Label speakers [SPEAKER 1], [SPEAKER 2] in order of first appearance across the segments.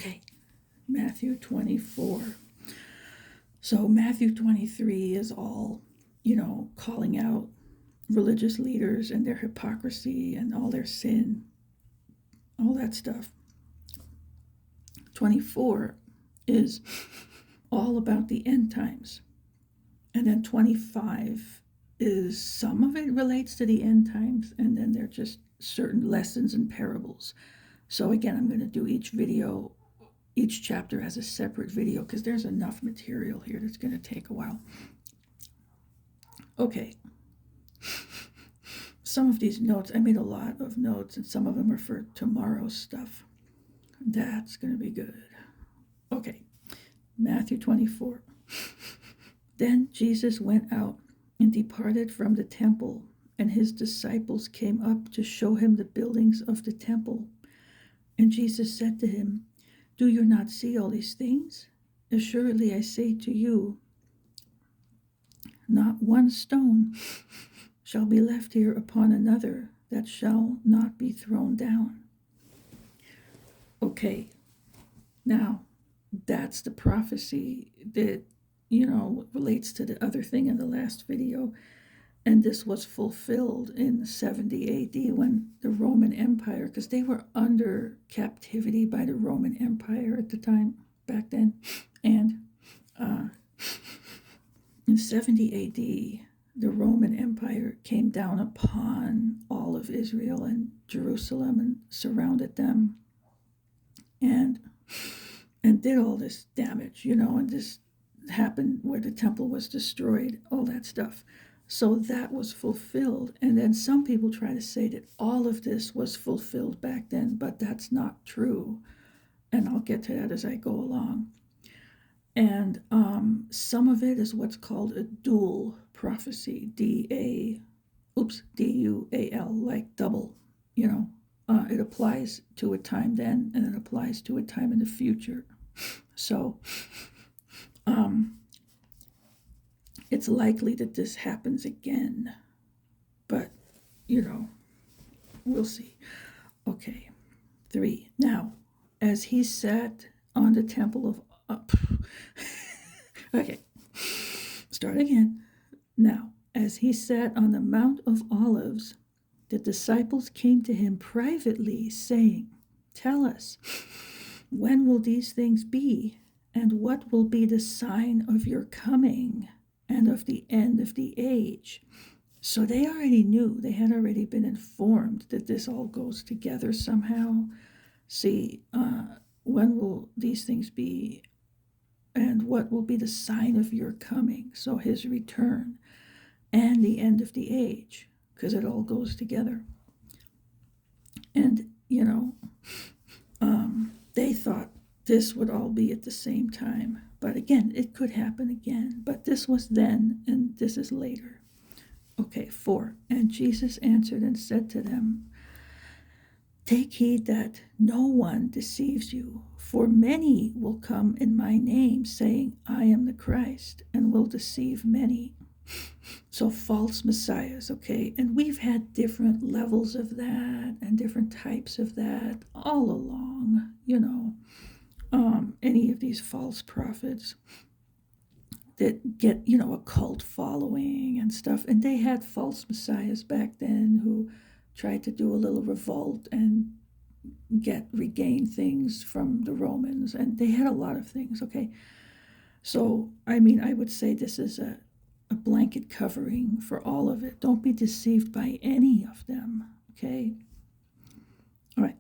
[SPEAKER 1] Okay, Matthew 24. So Matthew 23 is all, calling out religious leaders and their hypocrisy and all their sin, all that stuff. 24 is all about the end times. And then 25 is some of it relates to the end times, and then they're just certain lessons and parables. So again, I'm going to do each chapter as a separate video because there's enough material here that's going to take a while. Okay. Some of these notes, I made a lot of notes, and some of them are for tomorrow's stuff. That's going to be good. Okay, Matthew 24. Then Jesus went out and departed from the temple, and his disciples came up to show him the buildings of the temple. And Jesus said to him, "Do you not see all these things? Assuredly I say to you, not one stone shall be left here upon another that shall not be thrown down." Okay, now that's the prophecy that, relates to the other thing in the last video. And this was fulfilled in 70 AD when the Roman Empire, because they were under captivity by the Roman Empire at the time, back then. And in 70 AD, the Roman Empire came down upon all of Israel and Jerusalem and surrounded them and did all this damage, and this happened where the temple was destroyed, all that stuff. So that was fulfilled. And then some people try to say that all of this was fulfilled back then, but that's not true. And I'll get to that as I go along. And some of it is what's called a dual prophecy, D-U-A-L, like double, it applies to a time then, and it applies to a time in the future. So it's likely that this happens again, but, we'll see. Okay, 3. Now, as he sat on the temple of... okay, start again. Now, as he sat on the Mount of Olives, the disciples came to him privately, saying, "Tell us, when will these things be? And what will be the sign of your coming and of the end of the age?" So they already knew, they had already been informed that this all goes together somehow. See, when will these things be? And what will be the sign of your coming? So his return and the end of the age, because it all goes together. And, they thought this would all be at the same time. But again, it could happen again. But this was then, and this is later. Okay, 4. And Jesus answered and said to them, "Take heed that no one deceives you, for many will come in my name, saying, 'I am the Christ,' and will deceive many." So false messiahs, okay? And we've had different levels of that and different types of that all along, any of these false prophets that get, a cult following and stuff. And they had false messiahs back then who tried to do a little revolt and regain things from the Romans. And they had a lot of things, okay? So, I would say this is a blanket covering for all of it. Don't be deceived by any of them, okay? All right.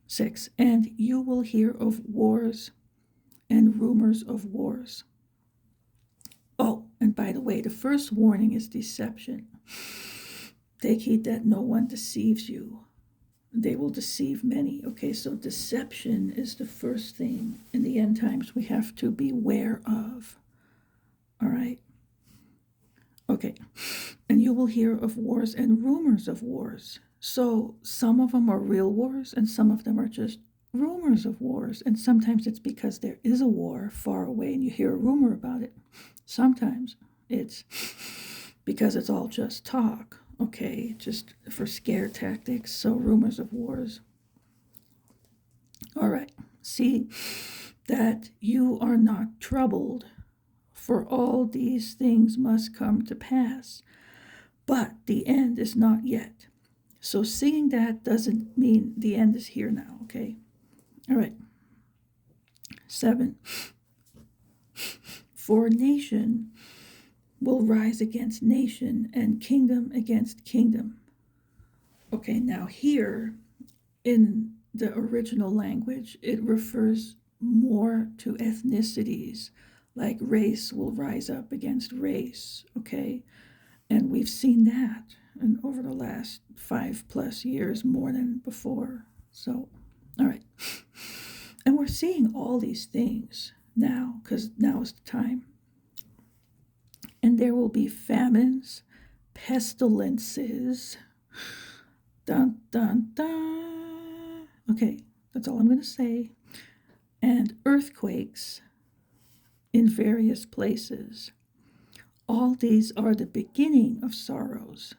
[SPEAKER 1] 6. And you will hear of wars and rumors of wars. Oh, and by the way, the first warning is deception. Take heed that no one deceives you. They will deceive many. Okay, so deception is the first thing in the end times we have to beware of. All right? Okay, and you will hear of wars and rumors of wars. So some of them are real wars, and some of them are just rumors of wars. And sometimes it's because there is a war far away and you hear a rumor about it. Sometimes it's because it's all just talk, okay, just for scare tactics. So rumors of wars. All right, See that you are not troubled, for all these things must come to pass, but the end is not yet. So seeing that doesn't mean the end is here now, okay? All right. 7. For nation will rise against nation and kingdom against kingdom. Okay, now here in the original language, it refers more to ethnicities, like race will rise up against race, okay? And we've seen that and over the last 5+ years more than before. So, all right. And we're seeing all these things now because now is the time. And there will be famines, pestilences. Dun, dun, dun. Okay, that's all I'm going to say. And earthquakes in various places. All these are the beginning of sorrows.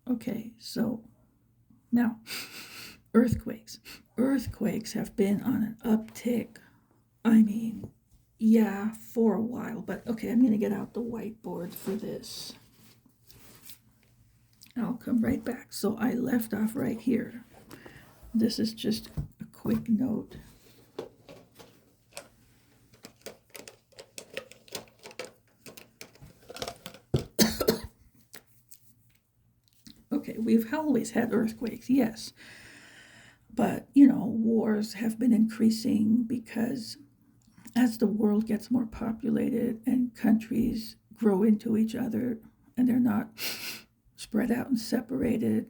[SPEAKER 1] Okay, so now earthquakes. Earthquakes have been on an uptick. I mean, yeah, for a while, but okay, I'm going to get out the whiteboard for this. I'll come right back. So I left off right here. This is just a quick note. Okay, we've always had earthquakes, yes. But, wars have been increasing because as the world gets more populated and countries grow into each other and they're not spread out and separated,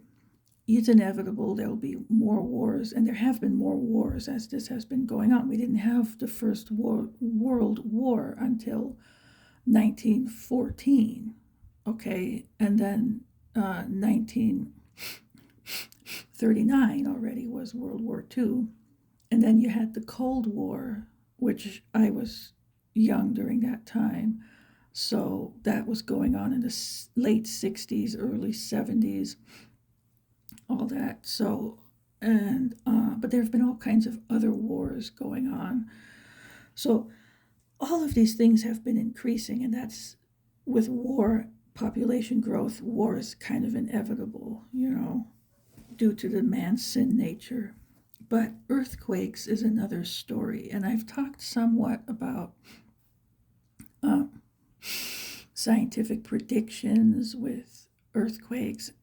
[SPEAKER 1] it's inevitable there'll be more wars, and there have been more wars as this has been going on. We didn't have the First World War until 1914, okay, and then 1939 already was World War II, and then you had the Cold War, which I was young during that time, so that was going on in the late 60s, early 70s, all that. So, and but there have been all kinds of other wars going on. So all of these things have been increasing, and that's with war, population growth. War is kind of inevitable, due to the man's sin nature. But earthquakes is another story, and I've talked somewhat about scientific predictions with earthquakes.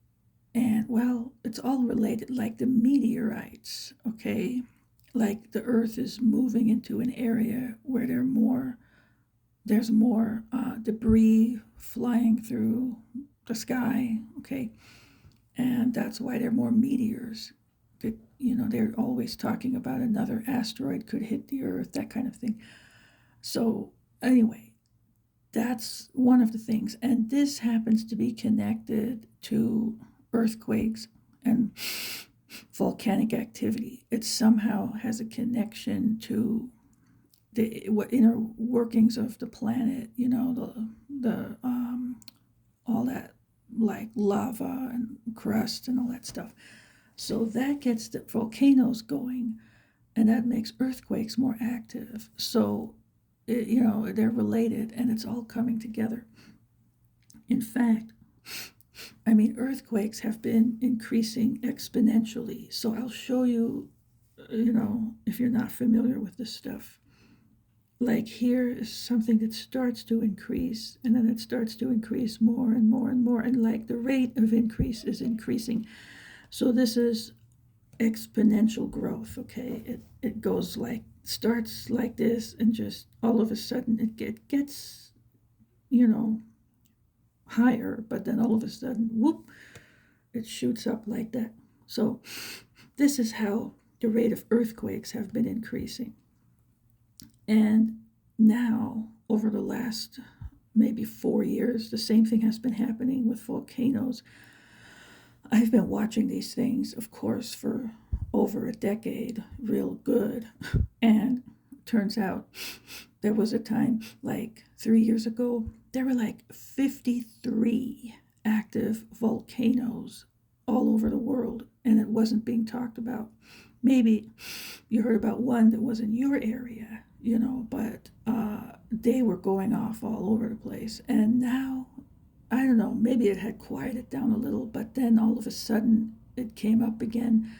[SPEAKER 1] And well, it's all related, like the meteorites, okay? Like the Earth is moving into an area where there's more debris flying through the sky, okay? And that's why there are more meteors. They're always talking about another asteroid could hit the Earth, that kind of thing. So anyway, that's one of the things. And this happens to be connected to earthquakes and volcanic activity. It somehow has a connection to the inner workings of the planet. The all that, like lava and crust and all that stuff. So that gets the volcanoes going, and that makes earthquakes more active. So they're related, and it's all coming together. In fact, earthquakes have been increasing exponentially. So I'll show you, if you're not familiar with this stuff. Like here is something that starts to increase, and then it starts to increase more and more and more. And like the rate of increase is increasing. So this is exponential growth, okay? It goes starts like this, and just all of a sudden it gets, higher, but then all of a sudden, whoop, it shoots up like that. So this is how the rate of earthquakes have been increasing. And now, over the last maybe 4 years, the same thing has been happening with volcanoes. I've been watching these things, of course, for over a decade, real good. And it turns out there was a time, like 3 years ago, there were like 53 active volcanoes all over the world, and it wasn't being talked about. maybe you heard about one that was in your area, but they were going off all over the place. And now, I don't know, maybe it had quieted down a little, but then all of a sudden it came up again.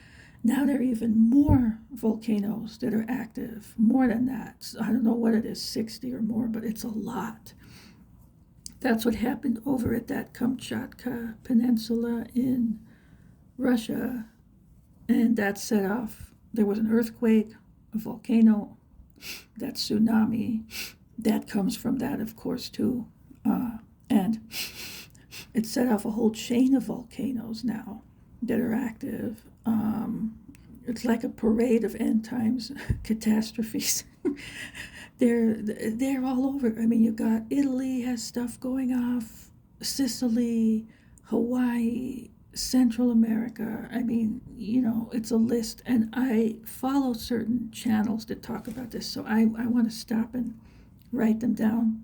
[SPEAKER 1] Now there are even more volcanoes that are active, more than that. So I don't know what it is, 60 or more, but it's a lot. That's what happened over at that Kamchatka Peninsula in Russia, and that set off. There was an earthquake, a volcano, that tsunami. That comes from that, of course, too. And it set off a whole chain of volcanoes now that are active. It's like a parade of end times catastrophes. they're all over. I mean, you got Italy has stuff going off, Sicily, Hawaii, Central America. I mean, it's a list, and I follow certain channels that talk about this, so I want to stop and write them down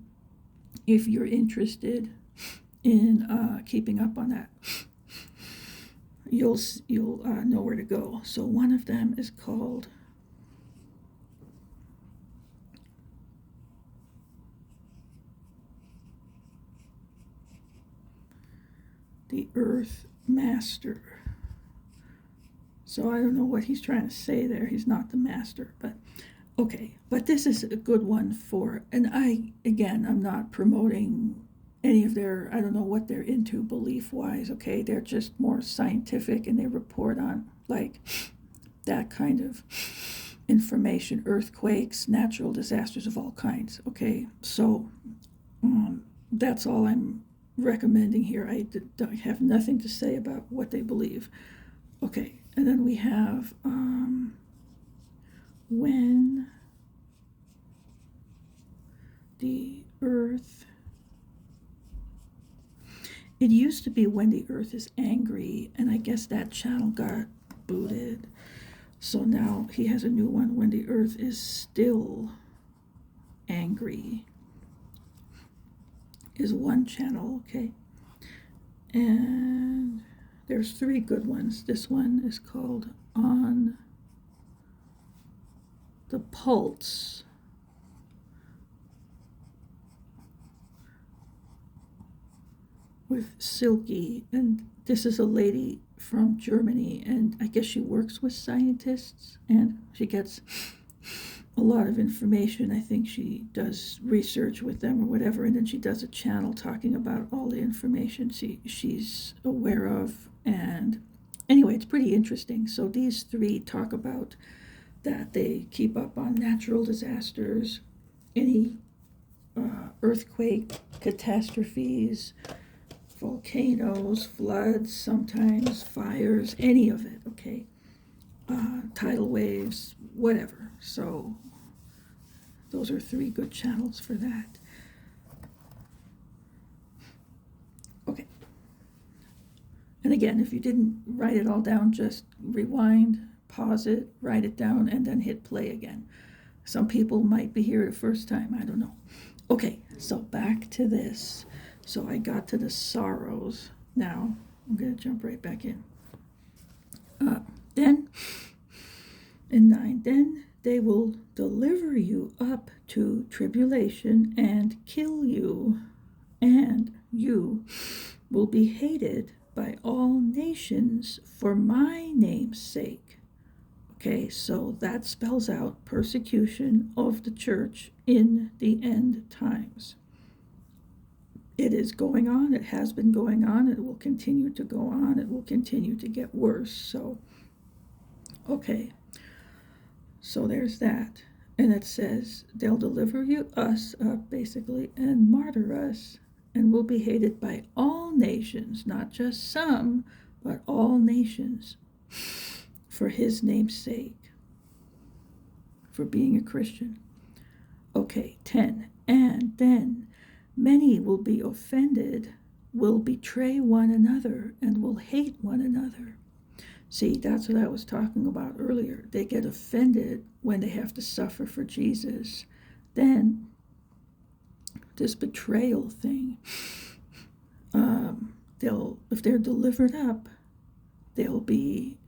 [SPEAKER 1] if you're interested in keeping up on that. You'll know where to go. So one of them is called the Earth Master. So I don't know what he's trying to say there. He's not the master, but okay. But this is a good one and I'm not promoting any of I don't know what they're into belief-wise, okay? They're just more scientific, and they report on, like, that kind of information, earthquakes, natural disasters of all kinds, okay? So that's all I'm recommending here. I have nothing to say about what they believe. Okay, and then we have when the earth... It used to be when the earth is angry, and I guess that channel got booted. So now he has a new one, when the earth is still angry, is one channel, okay? And there's 3 good ones. This one is called On the Pulse. With Silky, and this is a lady from Germany, and I guess she works with scientists, and she gets a lot of information. I think she does research with them or whatever, and then she does a channel talking about all the information she's aware of. And anyway, it's pretty interesting. So these 3 talk about that they keep up on natural disasters, any earthquake catastrophes, volcanoes, floods, sometimes fires, any of it, okay? Tidal waves, whatever. So those are 3 good channels for that. Okay. And again, if you didn't write it all down, just rewind, pause it, write it down, and then hit play again. Some people might be here the first time, I don't know. Okay, so back to this. So I got to the sorrows. Now I'm going to jump right back in. Then, in 9, then they will deliver you up to tribulation and kill you, and you will be hated by all nations for my name's sake. Okay, so that spells out persecution of the church in the end times. It is going on, it has been going on, it will continue to go on, it will continue to get worse. So, okay, so there's that. And it says, they'll deliver us up, basically, and martyr us, and will be hated by all nations, not just some, but all nations, for his name's sake, for being a Christian. Okay, 10, and then many will be offended, will betray one another, and will hate one another. See, that's what I was talking about earlier. They get offended when they have to suffer for Jesus. Then, this betrayal thing, if they're delivered up, they'll be,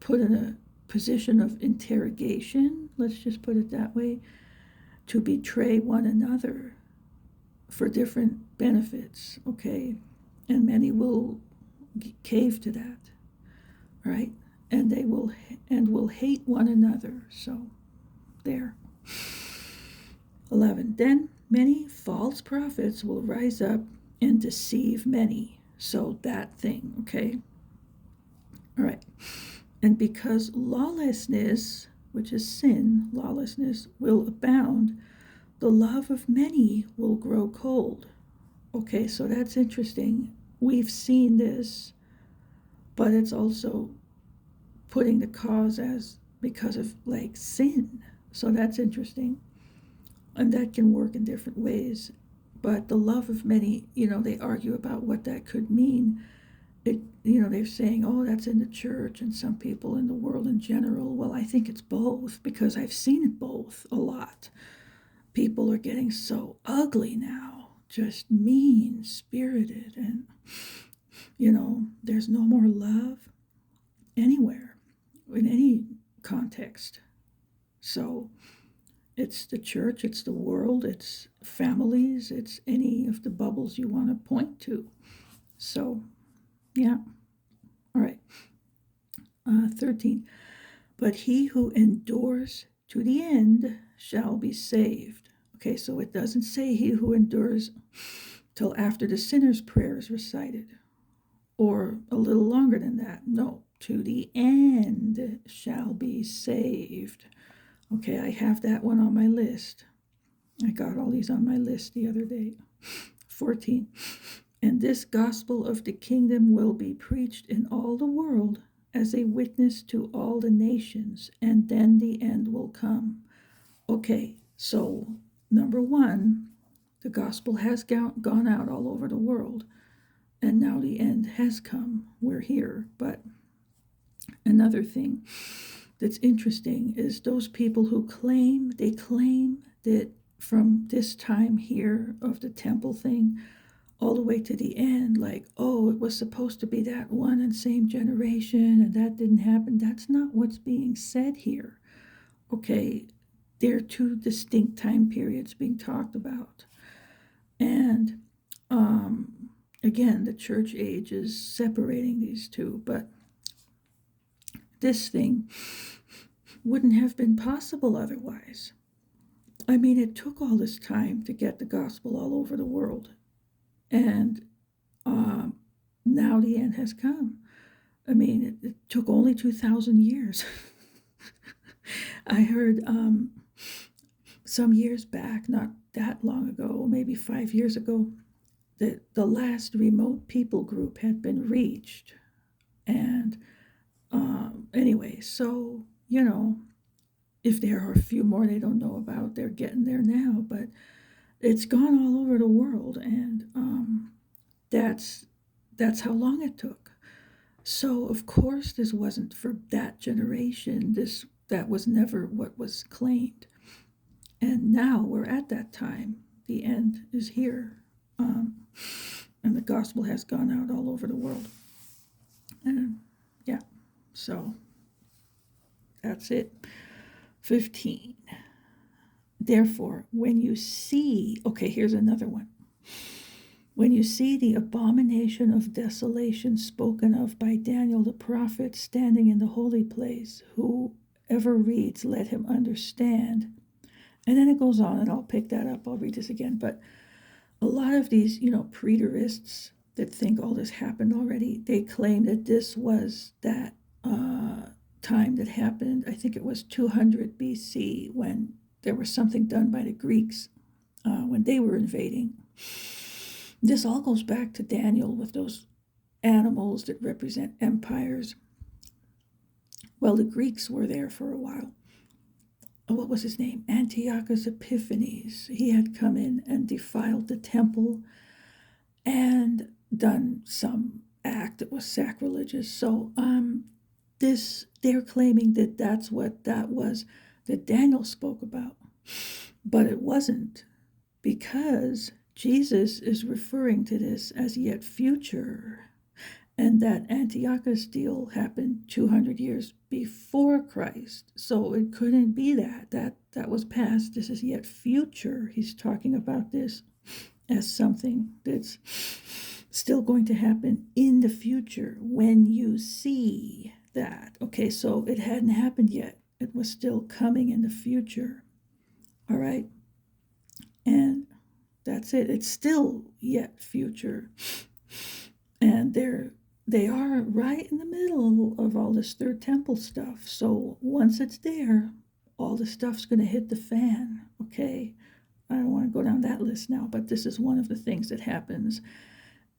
[SPEAKER 1] put in a position of interrogation, let's just put it that way, to betray one another for different benefits, okay? And many will cave to that, right? And they will hate one another. So there. 11. Then many false prophets will rise up and deceive many. So that thing, okay? All right. And because lawlessness, which is sin, lawlessness will abound, the love of many will grow cold. Okay, so that's interesting. We've seen this, but it's also putting the cause as because of like sin. So that's interesting. And that can work in different ways. But the love of many, they argue about what that could mean. They're saying, oh, that's in the church and some people in the world in general. Well, I think it's both because I've seen it both a lot. People are getting so ugly now, just mean-spirited, and, there's no more love anywhere, in any context. So it's the church, it's the world, it's families, it's any of the bubbles you want to point to. So, yeah. All right. 13. But he who endures to the end shall be saved. Okay, so it doesn't say he who endures till after the sinner's prayer is recited, or a little longer than that. No, to the end shall be saved. Okay, I have that one on my list. I got all these on my list the other day. 14. And this gospel of the kingdom will be preached in all the world as a witness to all the nations, and then the end will come. Okay, so number one, the gospel has gone out all over the world, and now the end has come. We're here. But another thing that's interesting is those people who claim that from this time here of the temple thing all the way to the end, like, oh, it was supposed to be that one and same generation and that didn't happen. That's not what's being said here. Okay, there are two distinct time periods being talked about. And again, the church age is separating these two, but this thing wouldn't have been possible otherwise. I mean, it took all this time to get the gospel all over the world. And now the end has come. I mean, it took only 2,000 years. I heard some years back, not that long ago, maybe 5 years ago, that the last remote people group had been reached. And anyway, so, if there are a few more they don't know about, they're getting there now. But it's gone all over the world, and that's how long it took. So of course this wasn't for that generation. That was never what was claimed. And now we're at that time. The end is here, and the gospel has gone out all over the world. And yeah, so that's it. 15. Therefore, when you see, okay, here's another one. When you see the abomination of desolation spoken of by Daniel the prophet standing in the holy place, whoever reads, let him understand. And then it goes on, and I'll pick that up. I'll read this again. But a lot of these, preterists that think all this happened already, they claim that this was that time that happened. I think it was 200 BC when there was something done by the Greeks when they were invading. This all goes back to Daniel with those animals that represent empires. Well, the Greeks were there for a while. What was his name? Antiochus Epiphanes. He had come in and defiled the temple and done some act that was sacrilegious. So they're claiming that that's what that was that Daniel spoke about. But it wasn't, because Jesus is referring to this as yet future. And that Antiochus deal happened 200 years before Christ. So it couldn't be that. That was past. This is yet future. He's talking about this as something that's still going to happen in the future when you see that. Okay, so it hadn't happened yet. It was still coming in the future. All right. And that's it. It's still yet future. And they are right in the middle of all this third temple stuff. So once it's there, all the stuff's going to hit the fan. Okay. I don't want to go down that list now, but this is one of the things that happens.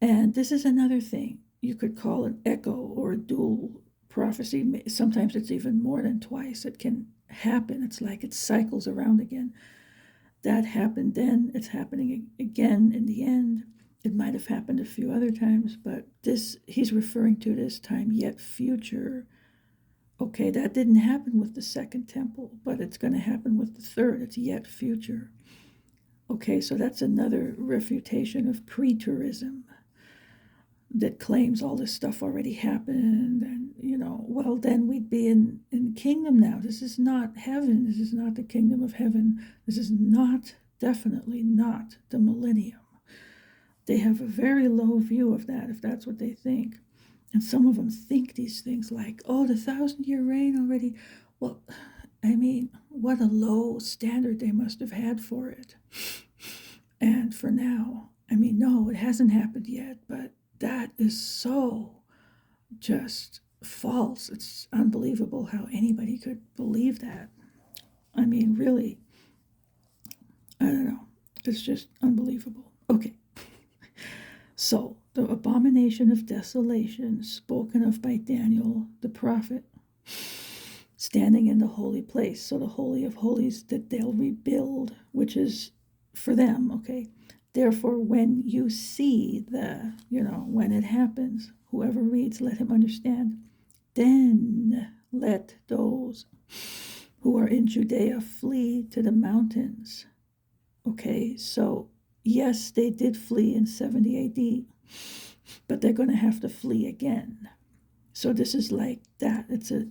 [SPEAKER 1] And this is another thing. You could call an echo or a dual prophecy. Sometimes it's even more than twice. It can happen. It's like it cycles around again. That happened then. It's happening again in the end. It might have happened a few other times, but this, he's referring to this time yet future. Okay, that didn't happen with the second temple, but it's going to happen with the third. It's yet future. Okay, so that's another refutation of preterism that claims all this stuff already happened, and well, then we'd be in kingdom now. This is not heaven. This is not the kingdom of heaven. This is not, definitely not, the millennium. They have a very low view of that, if that's what they think. And some of them think these things like, oh, the 1,000-year reign already. Well, I mean, what a low standard they must have had for it. And for now, I mean, no, it hasn't happened yet, but that is so just false. It's unbelievable how anybody could believe that. I mean, really, I don't know. It's just unbelievable. Okay. So, the abomination of desolation spoken of by Daniel the prophet, standing in the holy place. So, the Holy of Holies that they'll rebuild, which is for them, okay? Therefore, when you see when it happens, whoever reads, let him understand. Then let those who are in Judea flee to the mountains. Okay, so yes, they did flee in 70 AD, but they're going to have to flee again. So this is like that. It's a,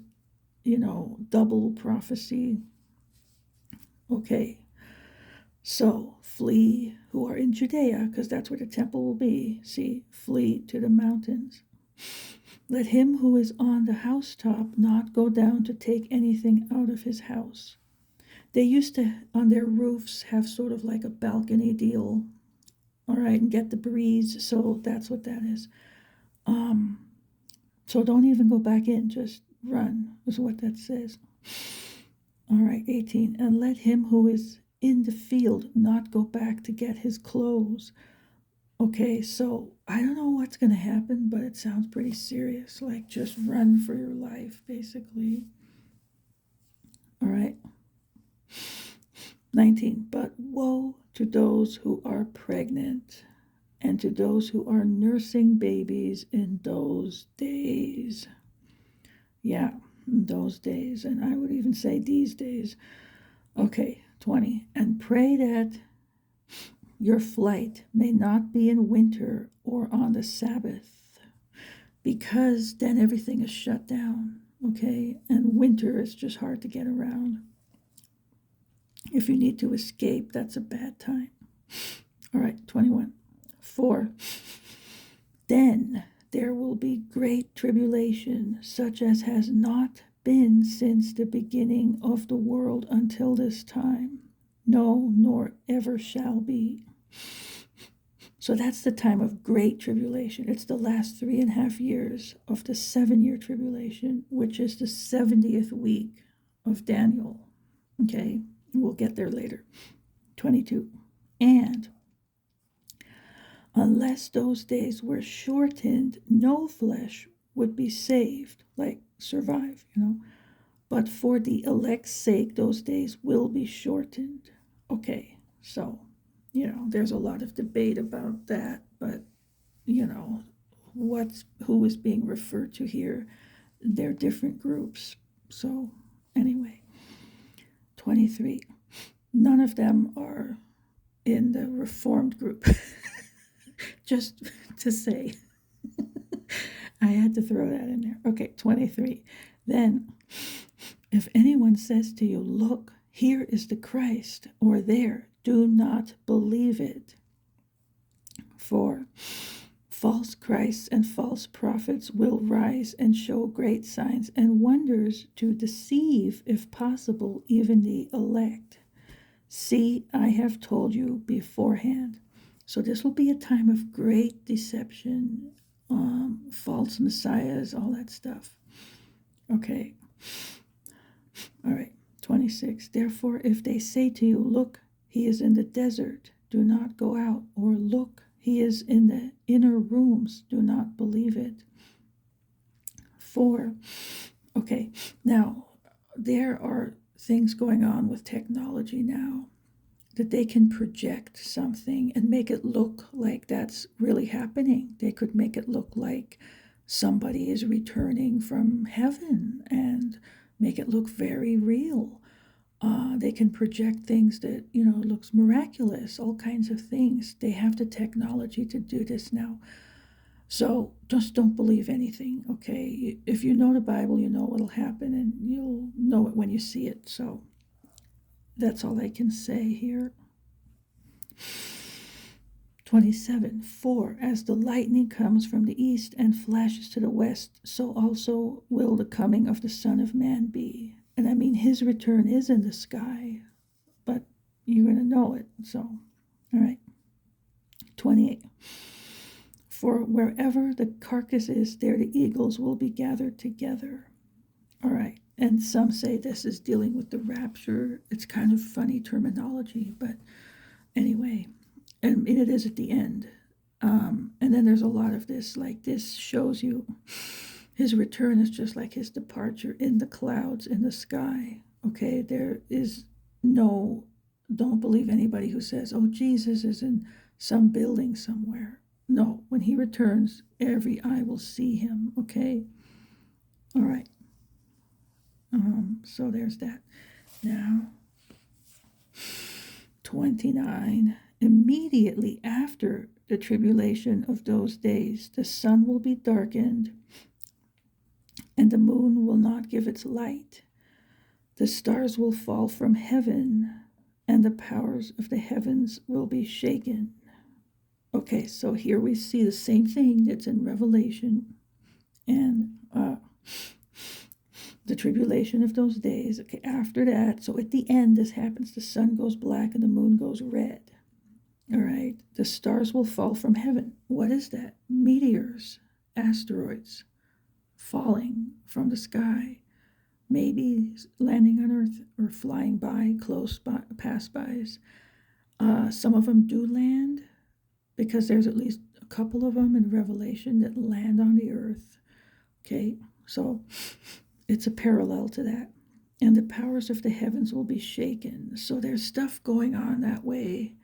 [SPEAKER 1] double prophecy. Okay, so flee who are in Judea, because that's where the temple will be. See, flee to the mountains. Let him who is on the housetop not go down to take anything out of his house. They used to, on their roofs, have sort of like a balcony deal, all right, and get the breeze. So that's what that is. So don't even go back in, just run, is what that says. All right, 18. And let him who is in the field not go back to get his clothes. Okay, so I don't know what's going to happen, but it sounds pretty serious. Like, just run for your life, basically. All right. 19. But woe to those who are pregnant and to those who are nursing babies in those days. Yeah, in those days. And I would even say these days. Okay, 20. And pray that your flight may not be in winter or on the Sabbath, because then everything is shut down, okay? And winter is just hard to get around. If you need to escape, that's a bad time. All right, 21. 4. Then there will be great tribulation, such as has not been since the beginning of the world until this time. No, nor ever shall be. So that's the time of great tribulation. It's the last 3.5 years of the 7-year tribulation, which is the 70th week of Daniel. Okay, we'll get there later. 22. And unless those days were shortened, no flesh would be saved, like survive, But for the elect's sake, those days will be shortened. Okay, so, there's a lot of debate about that, but, who is being referred to here? They're different groups. So, anyway, 23. None of them are in the Reformed group. Just to say. I had to throw that in there. Okay, 23. Then, if anyone says to you, look, here is the Christ, or there, do not believe it. For false Christs and false prophets will rise and show great signs and wonders to deceive, if possible, even the elect. See, I have told you beforehand. So this will be a time of great deception, false messiahs, all that stuff. Okay. All right. 26. Therefore, if they say to you, look, he is in the desert, do not go out, or look, he is in the inner rooms, do not believe it. 4. Okay. Now, there are things going on with technology now that they can project something and make it look like that's really happening. They could make it look like somebody is returning from heaven and make it look very real. They can project things that, looks miraculous, all kinds of things. They have the technology to do this now. So just don't believe anything, okay? If you know the Bible, you know what'll happen, and you'll know it when you see it. So that's all I can say here. 27. For as the lightning comes from the east and flashes to the west, so also will the coming of the Son of Man be. And I mean, his return is in the sky, but you're going to know it. So, all right. 28. For wherever the carcass is, there the eagles will be gathered together. All right. And some say this is dealing with the rapture. It's kind of funny terminology, but anyway, and it is at the end. And then there's a lot of this, like this shows you his return is just like his departure in the clouds in the sky. Okay, there is don't believe anybody who says, oh, Jesus is in some building somewhere. No, when he returns, every eye will see him. Okay, all right. So there's that. Now, 29. Immediately after the tribulation of those days, the sun will be darkened, and the moon will not give its light. The stars will fall from heaven, and the powers of the heavens will be shaken. Okay, so here we see the same thing that's in Revelation, and the tribulation of those days. Okay, after that, so at the end, this happens, the sun goes black and the moon goes red. All right, the stars will fall from heaven. What is that? Meteors, asteroids falling from the sky, maybe landing on Earth or flying by, close by, pass-bys. Some of them do land, because there's at least a couple of them in Revelation that land on the Earth. Okay, so it's a parallel to that. And the powers of the heavens will be shaken. So there's stuff going on that way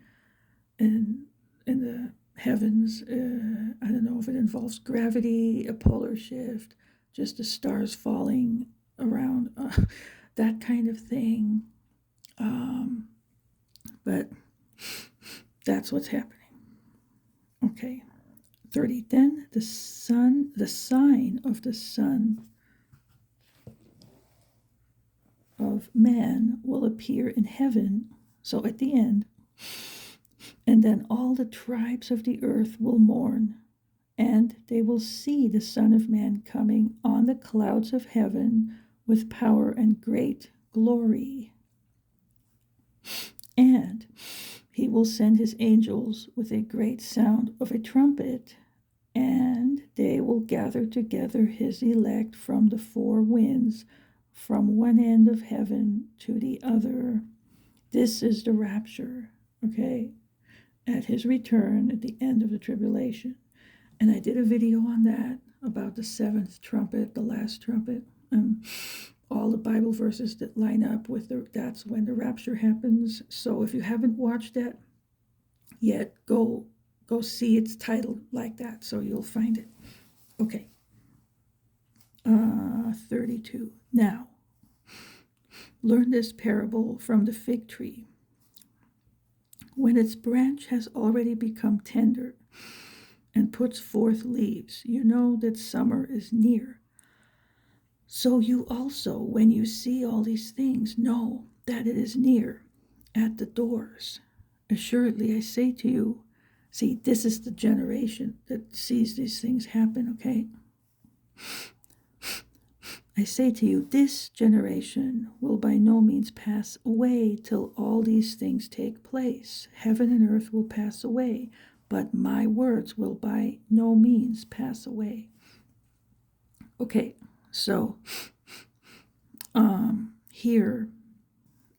[SPEAKER 1] in the heavens. I don't know if it involves gravity, a polar shift, just the stars falling around, that kind of thing. But that's what's happening. Okay, 30. Then the sign of the Son of Man will appear in heaven. So at the end, and then all the tribes of the earth will mourn, and they will see the Son of Man coming on the clouds of heaven with power and great glory. And he will send his angels with a great sound of a trumpet, and they will gather together his elect from the four winds, from one end of heaven to the other. This is the rapture, okay, at his return at the end of the tribulation. And I did a video on that, about the seventh trumpet, the last trumpet, and all the Bible verses that line up with that's when the rapture happens. So if you haven't watched that yet, go see. It's titled like that, so you'll find it. Okay. 32. Now, learn this parable from the fig tree. When its branch has already become tender and puts forth leaves, you know that summer is near. So you also, when you see all these things, know that it is near, at the doors. Assuredly, I say to you, see, this is the generation that sees these things happen, okay? I say to you, this generation will by no means pass away till all these things take place. Heaven and earth will pass away, but my words will by no means pass away. Okay, so here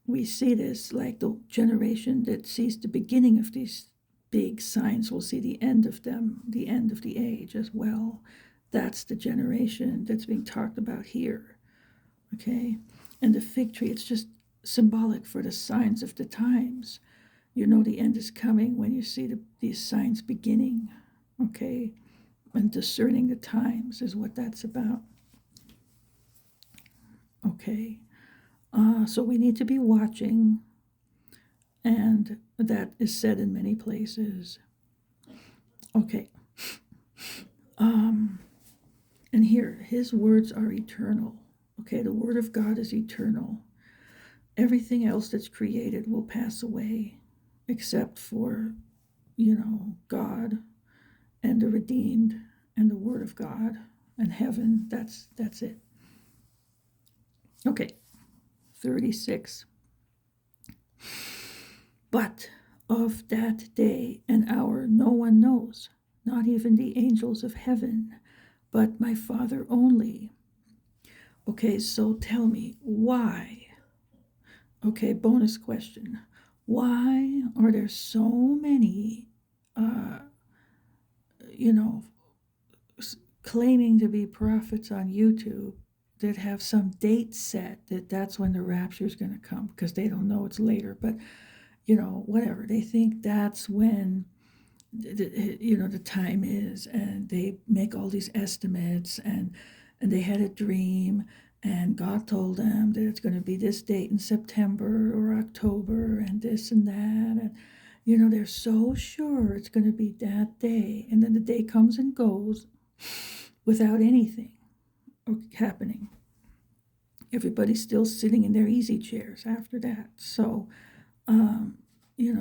[SPEAKER 1] we see this like the generation that sees the beginning of these big signs will see the end of them, the end of the age as well. That's the generation that's being talked about here. Okay, and the fig tree, it's just symbolic for the signs of the times. You know the end is coming when you see these signs beginning. Okay, and discerning the times is what that's about. Okay, so we need to be watching, and that is said in many places. Okay, and here, his words are eternal. Okay, the word of God is eternal. Everything else that's created will pass away except for, God and the redeemed and the word of God and heaven. That's it. Okay, 36. But of that day and hour no one knows, not even the angels of heaven, but my Father only. Okay, so tell me, why? Okay, bonus question. Why are there so many, you know, claiming to be prophets on YouTube that have some date set that's when the rapture is going to come? Because they don't know, it's later, but whatever, they think that's when the time is, and they make all these estimates, and they had a dream, and God told them that it's going to be this date in September or October and this and that, and they're so sure it's going to be that day, and then the day comes and goes without anything happening. Everybody's still sitting in their easy chairs after that. So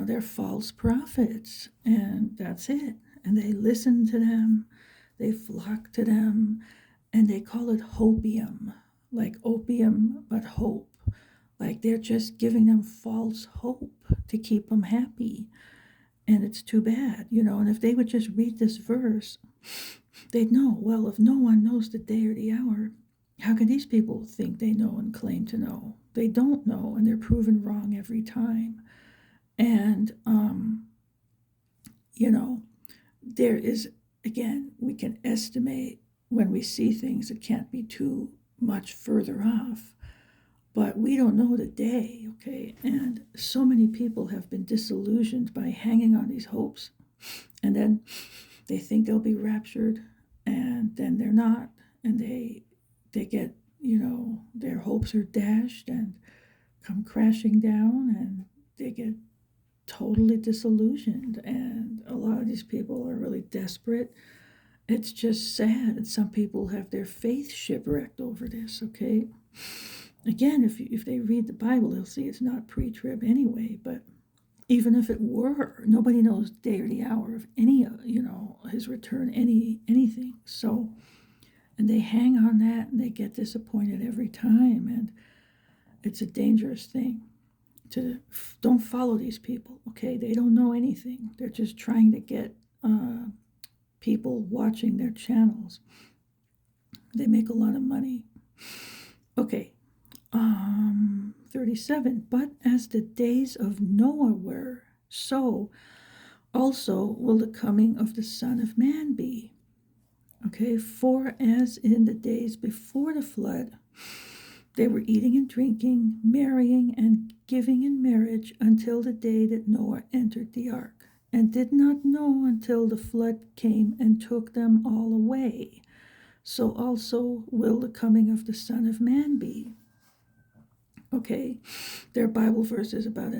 [SPEAKER 1] they're false prophets, and that's it. And they listen to them, they flock to them, and they call it hopium, like opium, but hope. Like they're just giving them false hope to keep them happy. And it's too bad, and if they would just read this verse, they'd know, well, if no one knows the day or the hour, how can these people think they know and claim to know? They don't know, and they're proven wrong every time. And, there is, again, we can estimate when we see things, it can't be too much further off, but we don't know the day, okay? And so many people have been disillusioned by hanging on these hopes, and then they think they'll be raptured, and then they're not, and they get, their hopes are dashed and come crashing down, and they get totally disillusioned, and a lot of these people are really desperate. It's just sad, and some people have their faith shipwrecked over this, okay? Again, if they read the Bible, they'll see it's not pre-trib anyway, but even if it were, nobody knows the day or the hour of any, his return, anything. So, and they hang on that, and they get disappointed every time, and it's a dangerous thing. Don't follow these people, okay? They don't know anything. They're just trying to get people watching their channels. They make a lot of money. Okay, 37. But as the days of Noah were, so also will the coming of the Son of Man be. Okay, for as in the days before the flood, they were eating and drinking, marrying and giving in marriage until the day that Noah entered the ark, and did not know until the flood came and took them all away. So also will the coming of the Son of Man be. Okay, their Bible verses about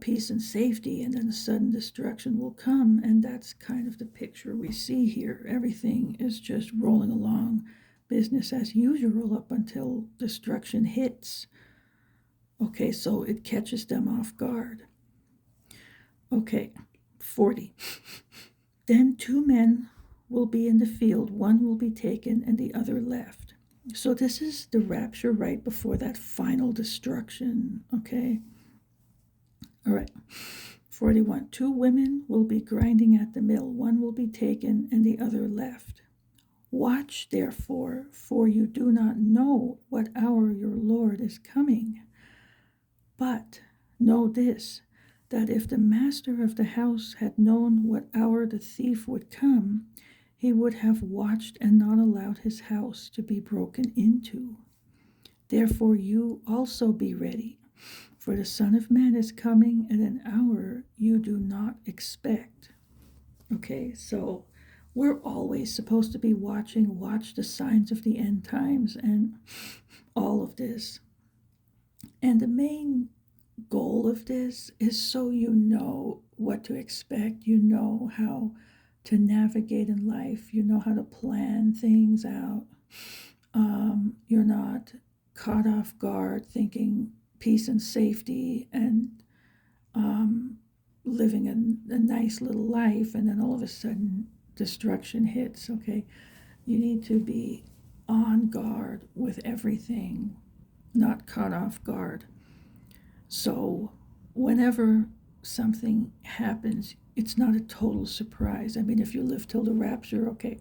[SPEAKER 1] peace and safety, and then a sudden destruction will come, and that's kind of the picture we see here. Everything is just rolling along, business as usual up until destruction hits. Okay, so it catches them off guard. Okay, 40. Then 2 men will be in the field, one will be taken and the other left. So this is the rapture right before that final destruction, okay? All right. 41. 2 women will be grinding at the mill, one will be taken and the other left. Watch, therefore, for you do not know what hour your Lord is coming. But know this, that if the master of the house had known what hour the thief would come, he would have watched and not allowed his house to be broken into. Therefore you also be ready, for the Son of Man is coming at an hour you do not expect. Okay, so we're always supposed to be watch the signs of the end times and all of this. And the main goal of this is so you know what to expect, you know how to navigate in life, you know how to plan things out. You're not caught off guard thinking peace and safety and living a nice little life, and then all of a sudden destruction hits. Okay, you need to be on guard with everything, not caught off guard. So whenever something happens, it's not a total surprise. I mean, if you live till the rapture, okay,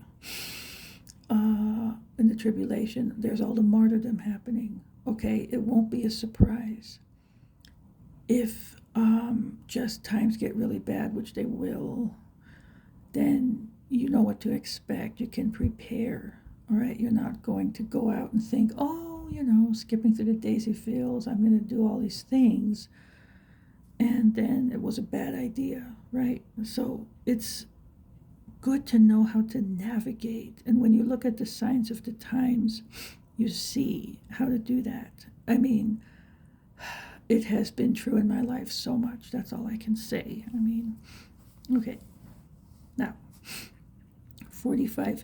[SPEAKER 1] in the tribulation, there's all the martyrdom happening. Okay, it won't be a surprise. If just times get really bad, which they will, then you know what to expect. You can prepare. All right, you're not going to go out and think, oh, skipping through the daisy fields, I'm going to do all these things, and then it was a bad idea, right? So it's good to know how to navigate. And when you look at the signs of the times, you see how to do that. I mean, it has been true in my life so much. That's all I can say. I mean, okay. Now, 45.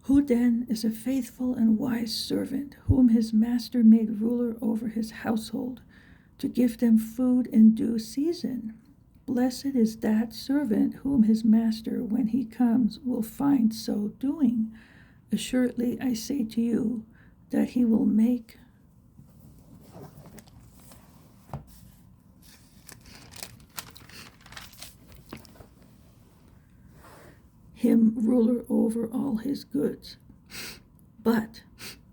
[SPEAKER 1] Who then is a faithful and wise servant, whom his master made ruler over his household, to give them food in due season? Blessed is that servant whom his master, when he comes, will find so doing. Assuredly, I say to you, that he will make him ruler over all his goods. But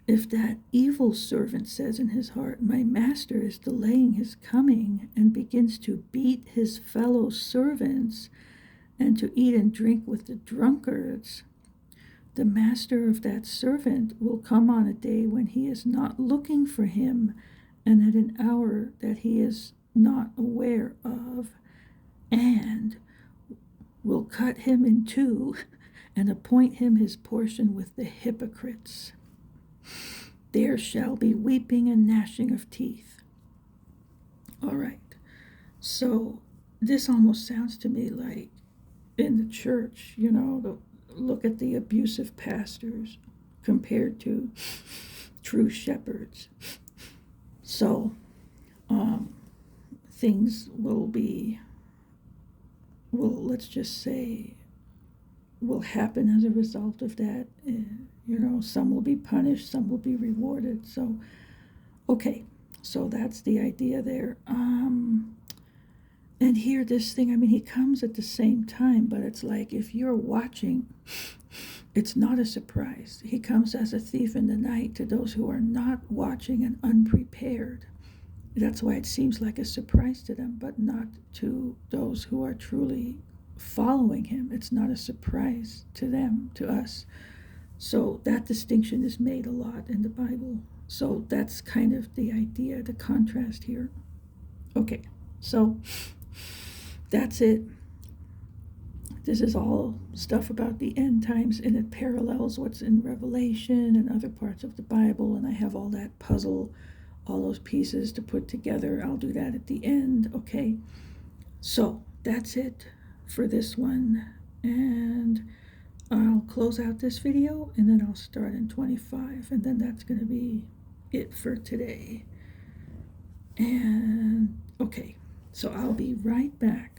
[SPEAKER 1] if that evil servant says in his heart, my master is delaying his coming, and begins to beat his fellow servants and to eat and drink with the drunkards, the master of that servant will come on a day when he is not looking for him, and at an hour that he is not aware of, and will cut him in two and appoint him his portion with the hypocrites. There shall be weeping and gnashing of teeth. All right, so this almost sounds to me like in the church, look at the abusive pastors compared to true shepherds. So things let's just say, will happen as a result of that. Some will be punished, some will be rewarded. So, okay, so that's the idea there. And here, this thing, I mean, he comes at the same time, but it's like if you're watching, it's not a surprise. He comes as a thief in the night to those who are not watching and unprepared. That's why it seems like a surprise to them, but not to those who are truly following him. It's not a surprise to them, to us. So that distinction is made a lot in the Bible. So that's kind of the idea, the contrast here. Okay, so that's it. This is all stuff about the end times, and it parallels what's in Revelation and other parts of the Bible, and I have all that puzzle all those pieces to put together. I'll do that at the end, okay? So that's it for this one, and I'll close out this video and then I'll start in 25, and then that's going to be it for today. And okay, so I'll be right back.